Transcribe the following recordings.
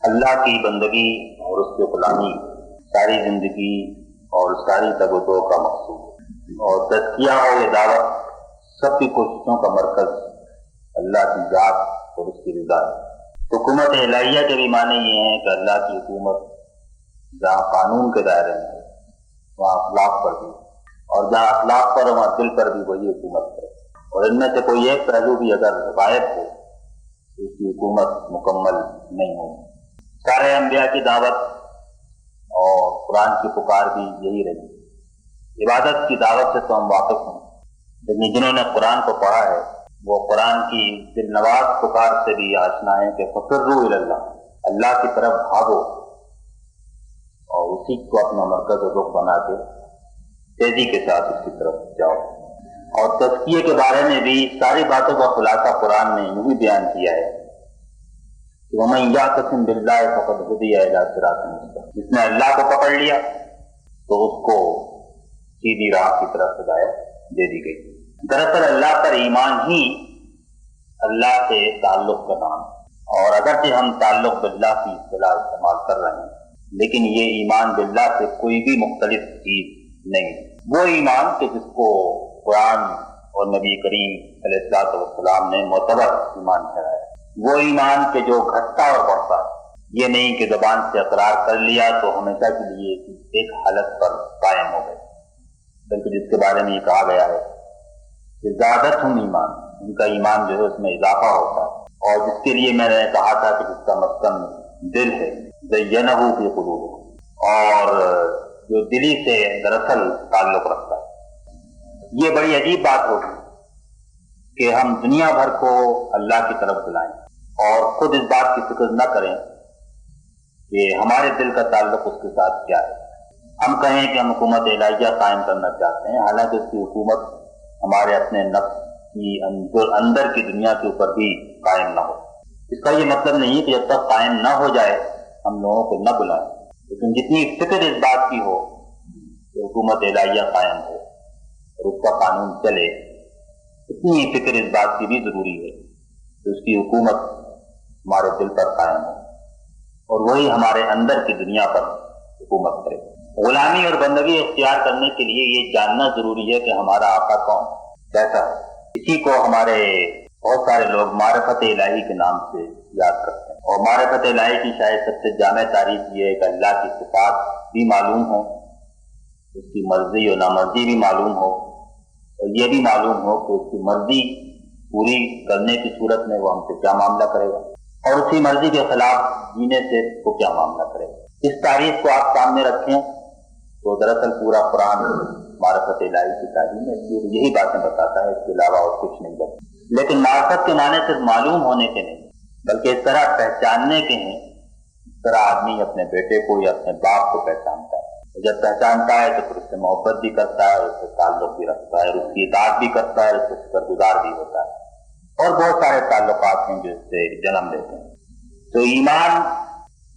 اللہ کی بندگی اور اس کی غلامی ساری زندگی اور ساری تگ و دو کا مقصود ہے، اور تزکیہ اور یہ دعوت سب کی کوششوں کا مرکز اللہ کی ذات اور اس کی رضا ہے۔ حکومت الہیہ کے بھی معنی یہ ہیں کہ اللہ کی حکومت جہاں قانون کے دائرے میں ہے وہاں اخلاق پر بھی، اور جہاں اخلاق پر وہاں دل پر بھی وہی حکومت ہے، اور ان میں سے کوئی ایک پہلو بھی اگر غائب ہو تو اس کی حکومت مکمل نہیں ہوگی۔ سارے انبیاء کی دعوت اور قرآن کی پکار بھی یہی رہی۔ عبادت کی دعوت سے تو ہم واقف ہیں، لیکن جنہوں نے قرآن کو پڑھا ہے وہ قرآن کی دل نواز پکار سے بھی آشنا ہے کہ ففروا الی اللہ، اللہ کی طرف بھاگو اور اسی کو اپنا مرکز و رخ بنا کے تیزی کے ساتھ اس کی طرف جاؤ۔ اور تزکیے کے بارے میں بھی ساری باتوں کا خلاصہ قرآن نے یوں ہی بیان کیا ہے کہ وَمَن يَعْتَصِم بِاللَّهِ فَقَدْ هُدِيَ إِلَىٰ صِرَاطٍ مُسْتَقِيمٍ، جس نے اللہ کو پکڑ لیا تو اس کو سیدھی راہ کی طرف ہدایت دے دی گئی۔ دراصل اللہ پر ایمان ہی اللہ سے تعلق کا نام ہے، اور اگرچہ ہم تعلق باللہ کی اصطلاح استعمال کر رہے ہیں لیکن یہ ایمان باللہ سے کوئی بھی مختلف چیز نہیں، وہ ایمان کہ جس کو قرآن اور نبی کریم علیہ السلام نے معتبر ایمان ٹھہرایا، وہ ایمان کہ جو گھٹتا اور بڑھتا ہے، یہ نہیں کہ زبان سے اقرار کر لیا تو ہمیشہ کے لیے ایک حالت پر قائم ہو گئے، بلکہ جس کے بارے میں یہ کہا گیا ہے کہ زیادت ہم ایمان، ان کا ایمان جو ہے اس میں اضافہ ہوتا ہے، اور جس کے لیے میں نے کہا تھا کہ جس کا مسکن دل ہے زینہ فی قلوب، اور جو دلی سے دراصل تعلق رکھتا ہے۔ یہ بڑی عجیب بات ہوگی کہ ہم دنیا بھر کو اللہ کی طرف بلائیں اور خود اس بات کی فکر نہ کریں کہ ہمارے دل کا تعلق اس کے ساتھ کیا ہے۔ ہم کہیں کہ ہم حکومت الہیہ قائم کرنا چاہتے ہیں، حالانکہ اس کی حکومت ہمارے اپنے نفس کی اندر کی دنیا کے اوپر بھی قائم نہ ہو۔ اس کا یہ مطلب نہیں کہ جب تک قائم نہ ہو جائے ہم لوگوں کو نہ بلائیں، لیکن جتنی فکر اس بات کی ہو کہ حکومت الہیہ قائم ہو اور اس کا قانون چلے، اتنی فکر اس بات کی بھی ضروری ہے کہ اس کی حکومت ہمارے دل پر قائم ہو اور وہی ہمارے اندر کی دنیا پر حکومت کرے۔ غلامی اور بندگی اختیار کرنے کے لیے یہ جاننا ضروری ہے کہ ہمارا آقا کون کیسا ہے۔ اسی کو ہمارے بہت سارے لوگ معرفت الہی کے نام سے یاد کرتے ہیں، اور معرفت الہی کی شاید سب سے جامع تعریف یہ ہے کہ اللہ کی صفات بھی معلوم ہو، اس کی مرضی اور نامرضی بھی معلوم ہو، اور یہ بھی معلوم ہو کہ اس کی مرضی پوری کرنے کی صورت میں وہ ہم سے کیا معاملہ کرے گا، اور اسی مرضی کے خلاف جینے سے وہ کیا معاملہ کرے گا۔ اس تعریف کو آپ سامنے رکھیں تو دراصل پورا قرآن معرفت الہی کی تعلیم ہے، یہی باتیں بتاتا ہے، اس کے علاوہ اور کچھ نہیں بتاتا۔ لیکن معرفت کے معنی صرف معلوم ہونے کے نہیں بلکہ اس طرح پہچاننے کے ہیں، اس طرح آدمی اپنے بیٹے کو یا اپنے باپ کو پہچانتا ہے، جب پہچانتا ہے تو پھر اس سے محبت بھی کرتا ہے، اس سے تعلق بھی رکھتا ہے، اس کی اطاعت بھی کرتا ہے، اس سے شکر گزار بھی ہوتا ہے، اور بہت سارے تعلقات ہیں جو اس سے جنم لیتے ہیں۔ تو ایمان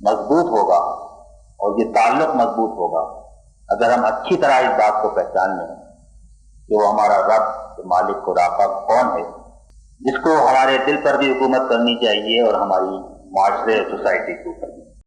مضبوط ہوگا اور یہ تعلق مضبوط ہوگا اگر ہم اچھی طرح اس بات کو پہچان لیں کہ وہ ہمارا رب مالک اور آقا کون ہے، جس کو ہمارے دل پر بھی حکومت کرنی چاہیے اور ہماری معاشرے اور سوسائٹی کے اوپر بھی۔